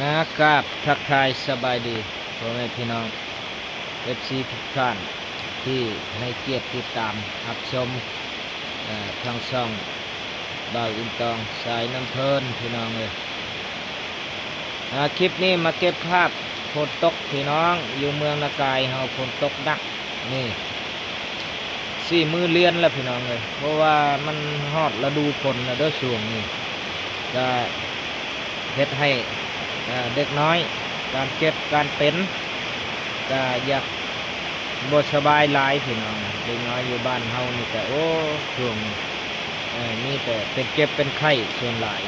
นะครับทักทายสบายดีพ่อแม่พี่น้องFCทุกท่านที่ให้เกียรติติดตามรับชมทางช่องบ่าวอินตองสายน้ำเพลินพี่น้องเลยคลิปนี้มาเก็บภาพฝนตกพี่น้องอยู่เมืองนากายเฮาฝนตกดักนี่มือเลียนแล้วพี่น้องเลยเพราะว่ามันฮอดฤดูฝนนะเด้อช่วงนี้ก็เฮ็ดให้เด็กน้อยการเก็บการเป็นก็อยากบ่สบายหลายพี่น้องเด็กน้อยอยู่บ้านเฮานี่แต่โอ้ช่วงมีแต่เป็นเก็บเป็นไข้ส่วนหลาย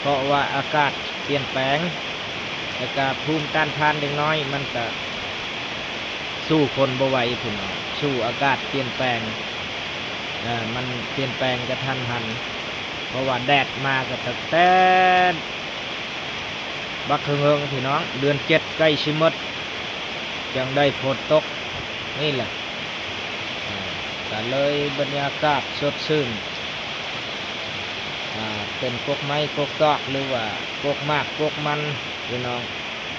เพราะว่าอากาศเปลี่ยนแปลงแล้วก็ภูมิต้านทานเด็กน้อยมันก็สู้คนบ่ไหวพี่น้องสู้อากาศเปลี่ยนแปลงมันเปลี่ยนแปลงกระทันหันเพราะว่าแดดมาก็ตั้งแต่บักเฮิงพี่น้องเดือน7ใกล้ชิมดจังได้ฝนตกนี่แหละก็เลยบรรยากาศสดชื่นเป็นกกไม้กกตอกหรือว่ากกมากกกมันพี่น้อง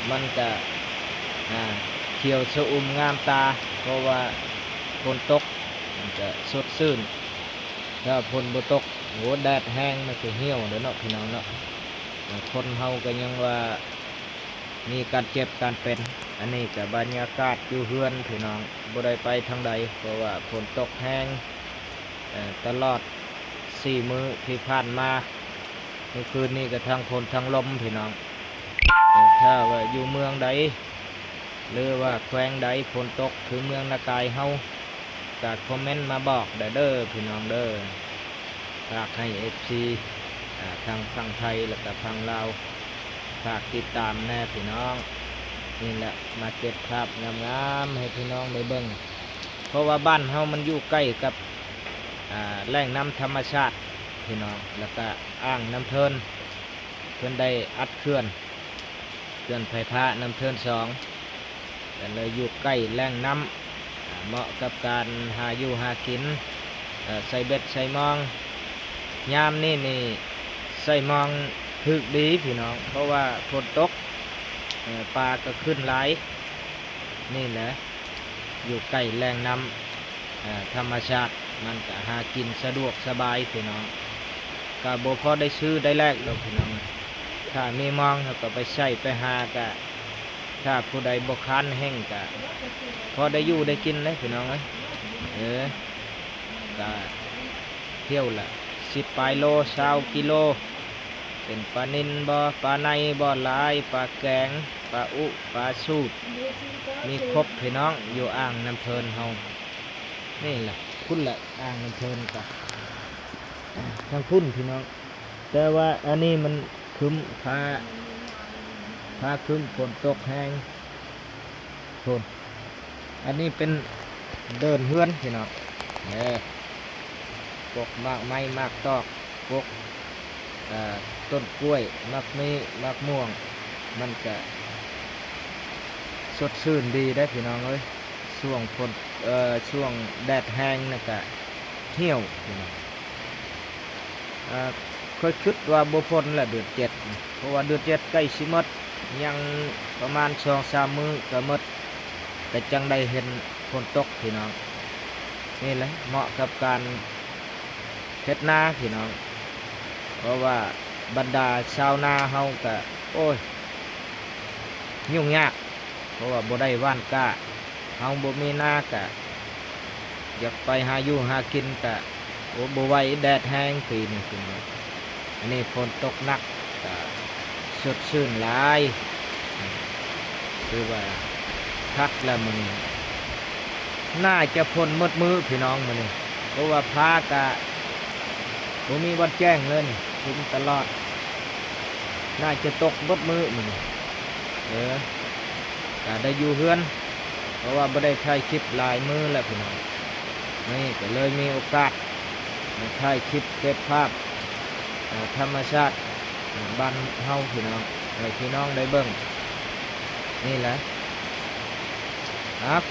มันจะเขียวชอุ่มงามตาเพราะว่าฝนตกมันจะสดชื่นถ้าฝนบ่ตกโหแดดแห้งมันจะเหี่ยวเด้อเนาะพี่น้องเนาะคนเฮาก็ยังว่ามีการเจ็บการเป็นอันนี้กับบรรยากาศอยู่เฮือนพี่น้องบ่ได้ไปทางใดเพราะว่าฝนตกแห้งตลอด4 มื้อที่ผ่านมาเมื่อคืนนี้ก็ทางฝนทางลมพี่น้องถ้าว่าอยู่เมืองใดหรือว่าแขวงใดฝนตกถึงเมืองนากายเฮาก็คอมเมนต์มาบอกเด้อพี่น้องเด้อฝากให้ FC ทางฝั่งไทยและก็ฝั่งลาวฝากติดตามแน่พี่น้องนี่แหละมาเก็บภาพงามๆให้พี่น้องได้เบิ่งเพราะว่าบ้านเฮามันอยู่ใกล้กับแหล่งน้ำธรรมชาติพี่น้องแล้วก็อ่างน้ำเทินเพื่อนได้อัดเขื่อนไผ่พระน้ำเทิน2แต่เลยอยู่ใกล้แหล่งน้ำเหมาะกับการหาอยู่หากินใส่เบ็ดใส่มองยามนี่ใส่มองถึกดีพี่น้องเพราะว่าฝนตกปลาก็ขึ้นหลายนี่แหละอยู่ใกล้แหล่งน้ำธรรมชาติมันก็หากินสะดวกสบายพี่น้องก็บ่พอได้ซื้อได้แลกหรอกพี่น้องถ้ามีมองก็ไปใส่ไปหากะถ้าผู้ใดบ่คันแห้งกะพอได้อยู่ได้กินเลยพี่น้องก็เที่ยวละ10 ปลายโล20 กิโลเป็นปลานิลบ่ปลาในบ่ลายปลาแกงปลาอุปลาสูดมีครบพี่น้องอยู่อ่างน้ำเพลินเฮานี่แหละคุณละอ่างน้ำเพลินกับทางคุณพี่น้องแต่ว่าอันนี้มันคึมฟ้าคึมฝนตกแห้งฝนอันนี้เป็นเดินเฮือนพี่น้องปกมากไม้มากตอกปกต้นกล้วยมักมีมักม่วงมันก็สดชื่นดีได้พี่น้องเอ้ยช่วงฝนช่วงแดดแห้งนะก็เหี่ยวพี่น้องเคยคิดว่าบ่พ้นแหละเดือน7เพราะว่าเดือน7ใกล้สิหมดยังประมาณ2-3 มื้อก็หมดแต่จังได้เห็นฝนตกพี่น้องนี่แหละเหมาะกับการเฮ็ดนาพี่น้องเพราะว่าบรรดาชาวนาเฮาก็โอ้ยยุ่งยากเพราะว่าบ่ได้ว่านก้าเฮาบ่มีนาก็อยากไปหาอยู่หากินก็โอ้บ่ไหวแดดแห้งปีนี้พี่น้องอันนี้ฝนตกหนักก็สดชื่นหลายคือว่าคักแล้วมื้อนี้น่าจะพ้นหมดมื้อพี่น้องมื้อนี้เพราะว่าฟ้าก็บ่มีวันแจ้งเลยถึงตลอดน่าจะตกบดมือมันก็ได้อยู่เฮือนเพราะว่าบ่ได้ถ่ายคลิปหลายมือแล้วพี่น้องนี่ก็เลยมีโอกาสถ่ายคลิปเก็บภาพธรรมชาติบ้านเฮาพี่น้องให้พี่น้องได้เบิ่งนี่แหละ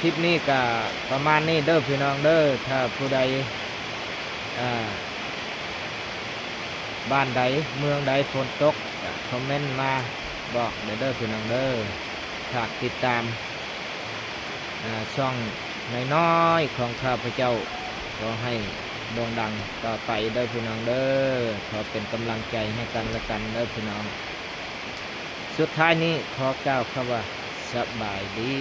คลิปนี้ก็ประมาณนี้เด้อพี่น้องเด้อถ้าผู้ใดบ้านใดเมืองใดฝนตกคอมเมนต์มา บอกเด้อพี่น้องเด้อฝากติดตามช่องน้อยๆของข้าพเจ้าก็ให้โด่งดังต่อไปเด้อพี่น้องเด้อขอเป็นกำลังใจให้กันและกันเด้อพี่น้องสุดท้ายนี้ขอกล่าวคำว่าสบายดี